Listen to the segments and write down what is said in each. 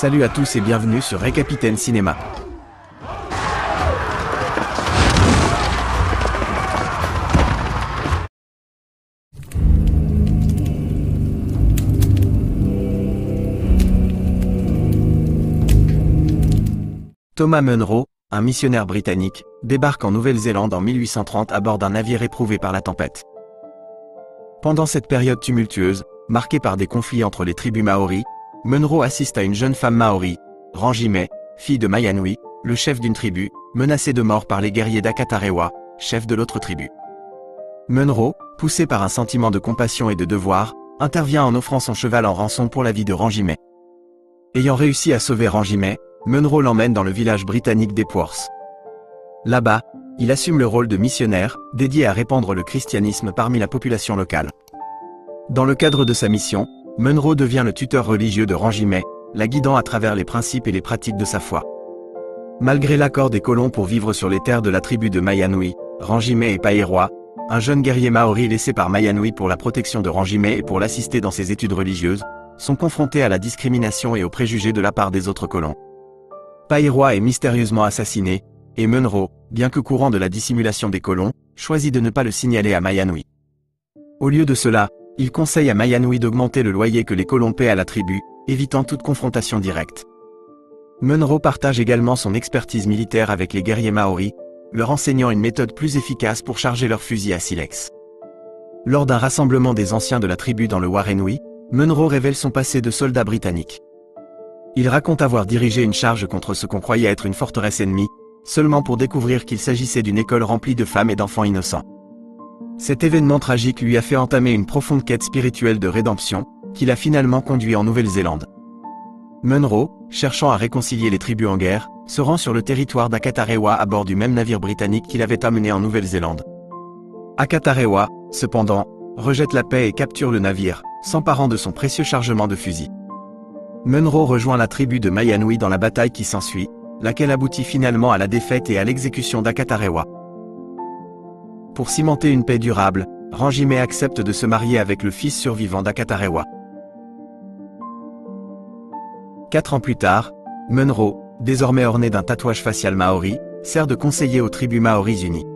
Salut à tous et bienvenue sur Ray Capitaine Cinéma. Thomas Munro, un missionnaire britannique, débarque en Nouvelle-Zélande en 1830 à bord d'un navire éprouvé par la tempête. Pendant cette période tumultueuse, marquée par des conflits entre les tribus maoris, Munro assiste à une jeune femme maori, Rangimei, fille de Maianui, le chef d'une tribu, menacée de mort par les guerriers d'Akatarewa, chef de l'autre tribu. Munro, poussé par un sentiment de compassion et de devoir, intervient en offrant son cheval en rançon pour la vie de Rangimei. Ayant réussi à sauver Rangimei, Munro l'emmène dans le village britannique d'Epworth. Là-bas, il assume le rôle de missionnaire, dédié à répandre le christianisme parmi la population locale. Dans le cadre de sa mission, Munro devient le tuteur religieux de Rangimei, la guidant à travers les principes et les pratiques de sa foi. Malgré l'accord des colons pour vivre sur les terres de la tribu de Maianui, Rangimei et Paeroa, un jeune guerrier maori laissé par Maianui pour la protection de Rangimei et pour l'assister dans ses études religieuses, sont confrontés à la discrimination et aux préjugés de la part des autres colons. Paeroa est mystérieusement assassiné, et Munro, bien que courant de la dissimulation des colons, choisit de ne pas le signaler à Maianui. Au lieu de cela, il conseille à Maianui d'augmenter le loyer que les colons paient à la tribu, évitant toute confrontation directe. Munro partage également son expertise militaire avec les guerriers maoris, leur enseignant une méthode plus efficace pour charger leurs fusils à silex. Lors d'un rassemblement des anciens de la tribu dans le Warenui, Munro révèle son passé de soldat britannique. Il raconte avoir dirigé une charge contre ce qu'on croyait être une forteresse ennemie, seulement pour découvrir qu'il s'agissait d'une école remplie de femmes et d'enfants innocents. Cet événement tragique lui a fait entamer une profonde quête spirituelle de rédemption, qui l'a finalement conduit en Nouvelle-Zélande. Munro, cherchant à réconcilier les tribus en guerre, se rend sur le territoire d'Akatarewa à bord du même navire britannique qu'il avait amené en Nouvelle-Zélande. Akatarewa, cependant, rejette la paix et capture le navire, s'emparant de son précieux chargement de fusils. Munro rejoint la tribu de Maianui dans la bataille qui s'ensuit, laquelle aboutit finalement à la défaite et à l'exécution d'Akatarewa. Pour cimenter une paix durable, Rangimei accepte de se marier avec le fils survivant d'Akatarewa. 4 ans plus tard, Munro, désormais orné d'un tatouage facial maori, sert de conseiller aux tribus maoris unies.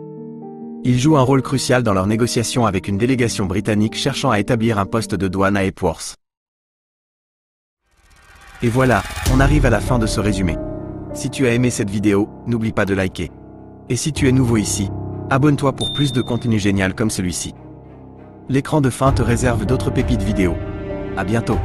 Il joue un rôle crucial dans leurs négociations avec une délégation britannique cherchant à établir un poste de douane à Epworth. Et voilà, on arrive à la fin de ce résumé. Si tu as aimé cette vidéo, n'oublie pas de liker. Et si tu es nouveau ici, abonne-toi pour plus de contenu génial comme celui-ci. L'écran de fin te réserve d'autres pépites vidéo. À bientôt.